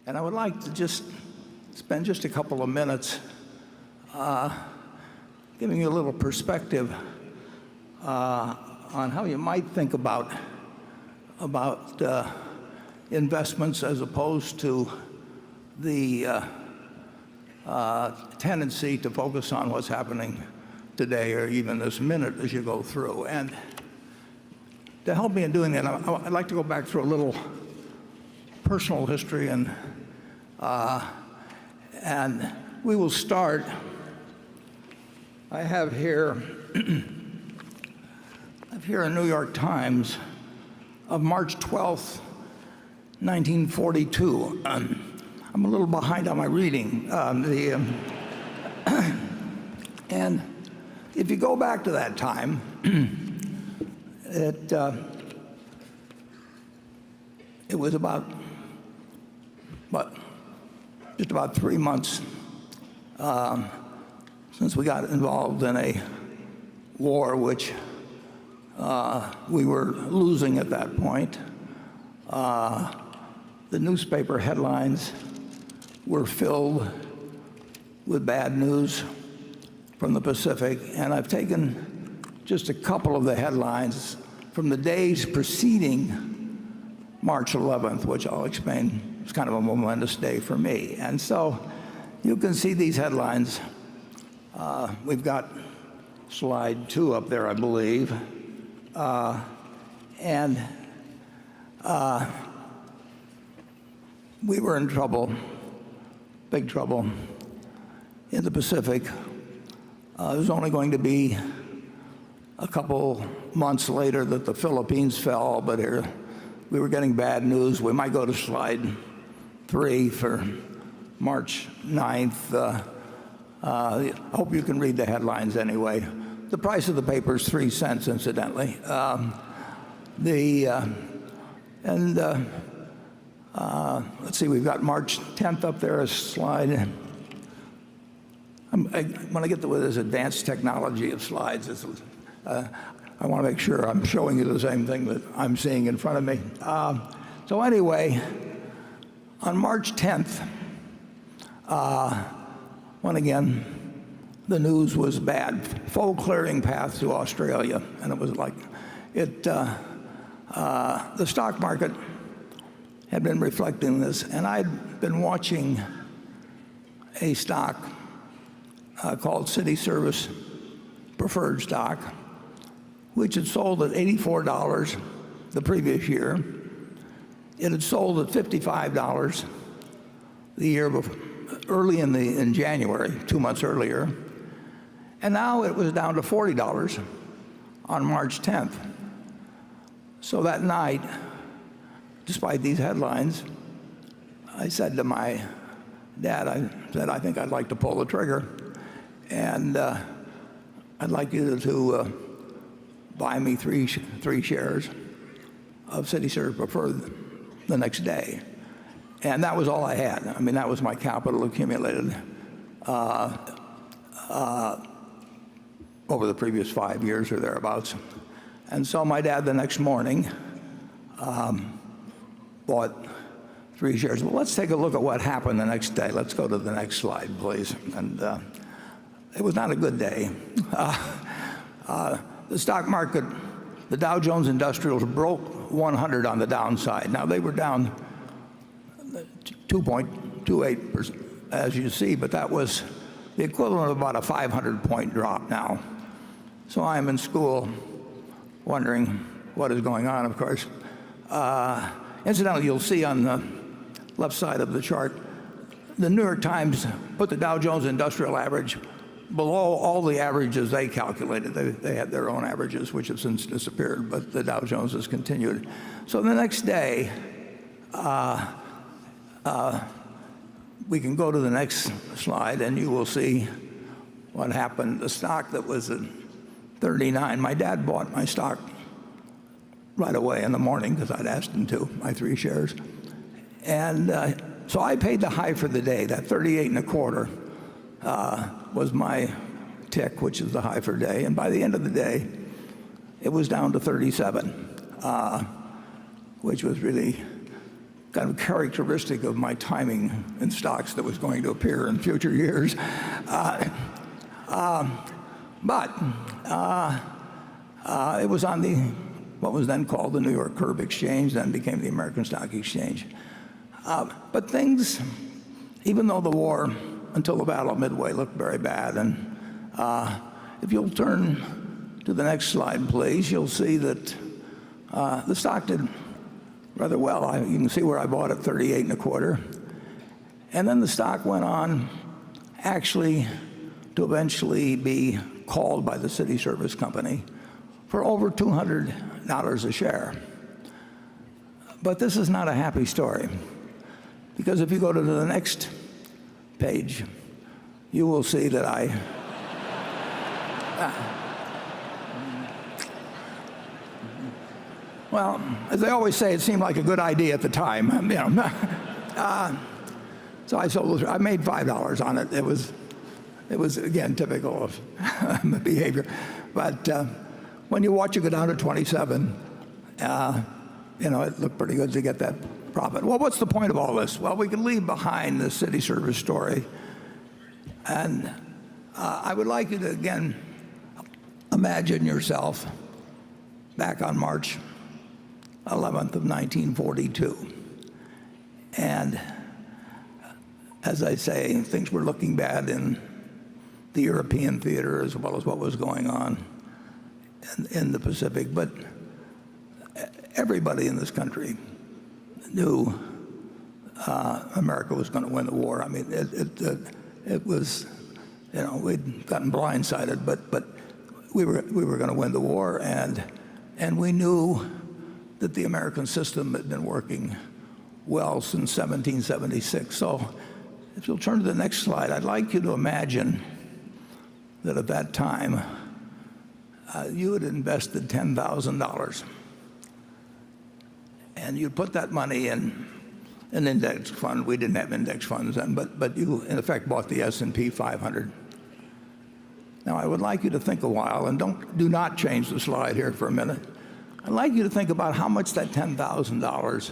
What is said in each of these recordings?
And I would like to just spend just a couple of minutes giving you a little perspective on how you might think about investments as opposed to the tendency to focus on what's happening today or even this minute as you go through. And to help me in doing that, I'd like to go back through a little personal history, and we will start. I have here a New York Times of March 12th, 1942. I'm a little behind on my reading. And if you go back to that time, it was just about 3 months since we got involved in a war which we were losing at that point. The newspaper headlines were filled with bad news from the Pacific, and I've taken just a couple of the headlines from the days preceding March 11th, which I'll explain. It's kind of a momentous day for me. And so you can see these headlines. We've got slide 2 up there, I believe. We were in trouble, big trouble, in the Pacific. It was only going to be a couple months later that the Philippines fell, but here we were getting bad news. We might go to slide 3 for March 9th. I hope you can read the headlines anyway. The price of the paper is 3 cents, incidentally. Let's see, we've got March 10th up there, a slide. When I get to this advanced technology of slides, I want to make sure I'm showing you the same thing that I'm seeing in front of me. So anyway, on March 10th, when again, the news was bad. Full clearing path to Australia. And it was like, the stock market had been reflecting this. And I'd been watching a stock called City Service preferred stock, which had sold at $84 the previous year. It had sold at $55 the year before, early in January, 2 months earlier. And now it was down to $40 on March 10th. So that night, despite these headlines, I said to my dad, I think I'd like to pull the trigger. And I'd like you to buy me three shares of City Service Preferred the next day. And that was all I had. I mean, that was my capital accumulated over the previous 5 years or thereabouts. And so my dad the next morning bought 3 shares. Well, let's take a look at what happened the next day. Let's go to the next slide, please. And it was not a good day. The stock market, the Dow Jones Industrials broke 100 on the downside. Now they were down 2.28%, as you see, but that was the equivalent of about a 500-point drop now. So I'm in school wondering what is going on, of course. Incidentally, you'll see on the left side of the chart, the New York Times put the Dow Jones Industrial Average below all the averages they calculated. They had their own averages, which have since disappeared, but the Dow Jones has continued. So the next day, we can go to the next slide, and you will see what happened. The stock that was at 39, my dad bought my stock right away in the morning because I'd asked him to, my 3 shares. And so I paid the high for the day. That 38 and a quarter was my tick, which is the high for day. And by the end of the day, it was down to 37, which was really kind of characteristic of my timing in stocks that was going to appear in future years. But it was on what was then called the New York Curb Exchange, then became the American Stock Exchange. But things, even though the war until the Battle of Midway looked very bad, and if you'll turn to the next slide, please, you'll see that the stock did rather well. You can see where I bought it, 38 and a quarter. And then the stock went on actually to eventually be called by the City Service Company for over $200 a share. But this is not a happy story, because if you go to the next page, you will see that well, as they always say, it seemed like a good idea at the time. So I made $5 on it. It was again typical of behavior. But when you watch it go down to 27, it looked pretty good to get that profit. Well, what's the point of all this? Well, we can leave behind the City Service story, and I would like you to again imagine yourself back on March 11th of 1942. And as I say, things were looking bad in the European theater as well as what was going on in the Pacific. But everybody in this country knew America was going to win the war. I mean, it was, we'd gotten blindsided, but we were going to win the war, and we knew that the American system had been working well since 1776. So if you'll turn to the next slide, I'd like you to imagine that at that time you had invested $10,000, and you put that money in an index fund. We didn't have index funds then, but you in effect bought the S&P 500. Now I would like you to think a while, and do not change the slide here for a minute. I'd like you to think about how much that $10,000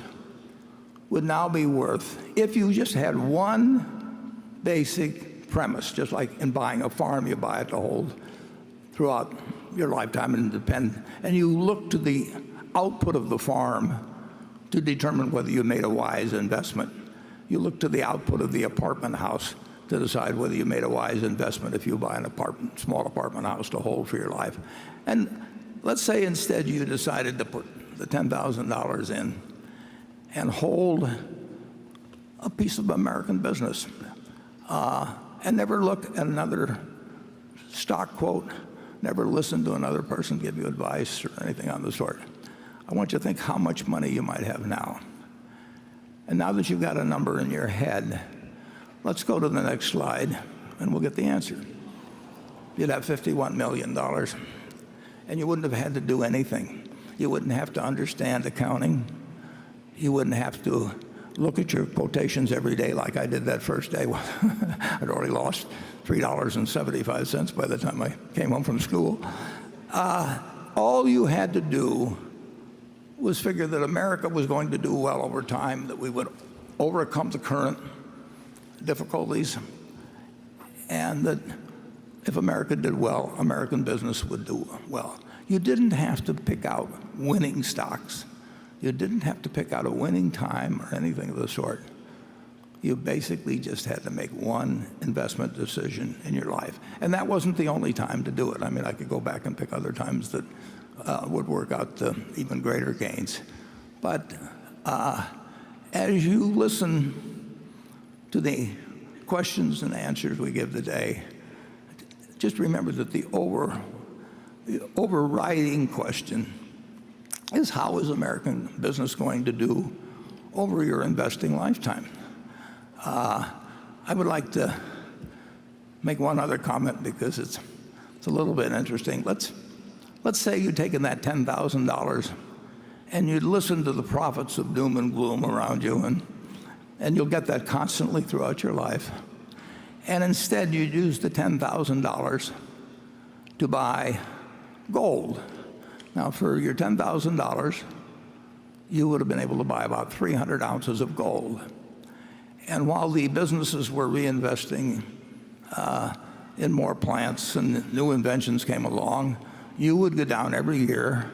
would now be worth if you just had one basic premise, just like in buying a farm, you buy it to hold throughout your lifetime and you look to the output of the farm to determine whether you made a wise investment. You look to the output of the apartment house to decide whether you made a wise investment if you buy an small apartment house to hold for your life. And let's say instead you decided to put the $10,000 in and hold a piece of American business and never look at another stock quote, never listen to another person give you advice or anything on the sort. I want you to think how much money you might have now. And now that you've got a number in your head, let's go to the next slide and we'll get the answer. You'd have $51 million, and you wouldn't have had to do anything. You wouldn't have to understand accounting. You wouldn't have to look at your quotations every day like I did that first day. I'd already lost $3.75 by the time I came home from school. All you had to do was figure that America was going to do well over time, that we would overcome the current difficulties, and that if America did well, American business would do well. You didn't have to pick out winning stocks. You didn't have to pick out a winning time or anything of the sort. You basically just had to make one investment decision in your life. And that wasn't the only time to do it. I mean, I could go back and pick other times that would work out to even greater gains. But as you listen to the questions and answers we give today, just remember that the overriding question is, how is American business going to do over your investing lifetime? I would like to make one other comment because it's a little bit interesting. Let's say you'd taken that $10,000 and you'd listen to the prophets of doom and gloom around you, and you'll get that constantly throughout your life. And instead you'd use the $10,000 to buy gold. Now for your $10,000, you would have been able to buy about 300 ounces of gold. And while the businesses were reinvesting in more plants and new inventions came along, you would go down every year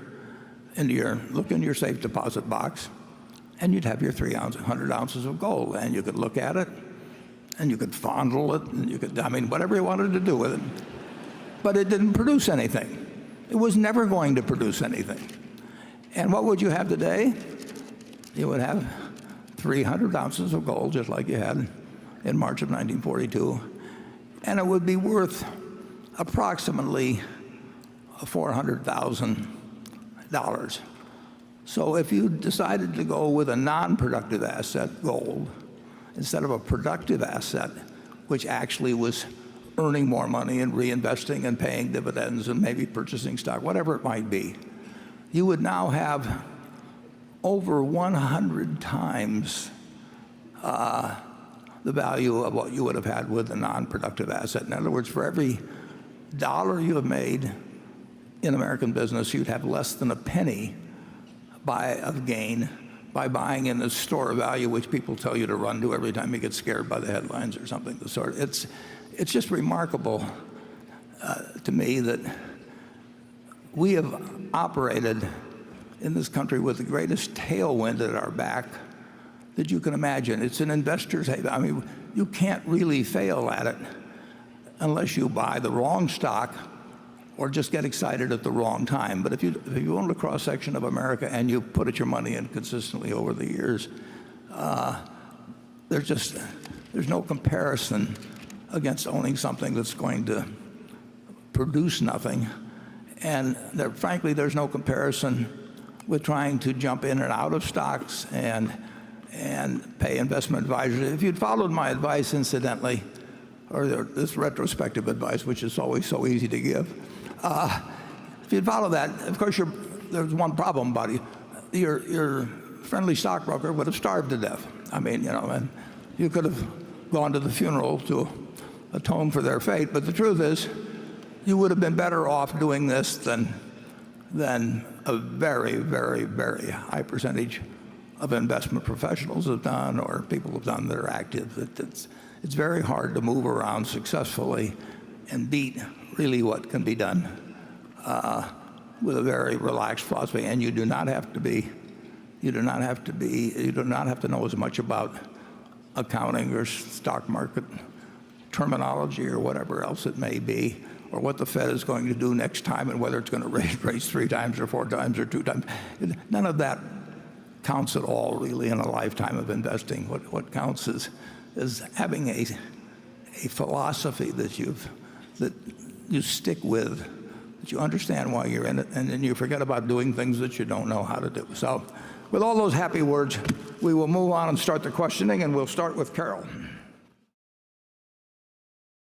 look in your safe deposit box, and you'd have your 300 ounces of gold, and you could look at it, and you could fondle it, and you could, whatever you wanted to do with it. But it didn't produce anything. It was never going to produce anything. And what would you have today? You would have 300 ounces of gold, just like you had in March of 1942, and it would be worth approximately $400,000. So if you decided to go with a non-productive asset, gold, instead of a productive asset, which actually was earning more money and reinvesting and paying dividends and maybe purchasing stock, whatever it might be, you would now have over 100 times the value of what you would have had with a non-productive asset. In other words, for every dollar you have made in American business, you'd have less than a penny of gain by buying in the store of value, which people tell you to run to every time you get scared by the headlines or something of the sort. It's just remarkable to me that we have operated in this country with the greatest tailwind at our back that you can imagine. It's an investor's haven. You can't really fail at it unless you buy the wrong stock or just get excited at the wrong time. But if you own a cross-section of America and you put your money in consistently over the years, there's no comparison against owning something that's going to produce nothing. And frankly, there's no comparison with trying to jump in and out of stocks and pay investment advisors. If you'd followed my advice, incidentally, or this retrospective advice, which is always so easy to give, if you'd follow that, of course, there's one problem about it. Your friendly stockbroker would have starved to death. And you could have gone to the funeral to atone for their fate, but the truth is, you would have been better off doing this than a very, very, very high percentage of investment professionals have done, or people have done that are active. It's very hard to move around successfully and beat really what can be done with a very relaxed philosophy. And you do not have to know as much about accounting or stock market terminology or whatever else it may be, or what the Fed is going to do next time and whether it's going to raise 3 times or 4 times or 2 times. None of that counts at all, really, in a lifetime of investing. What counts is having a philosophy that you stick with, that you understand why you're in it, and then you forget about doing things that you don't know how to do. So with all those happy words, we will move on and start the questioning, and we'll start with Carol.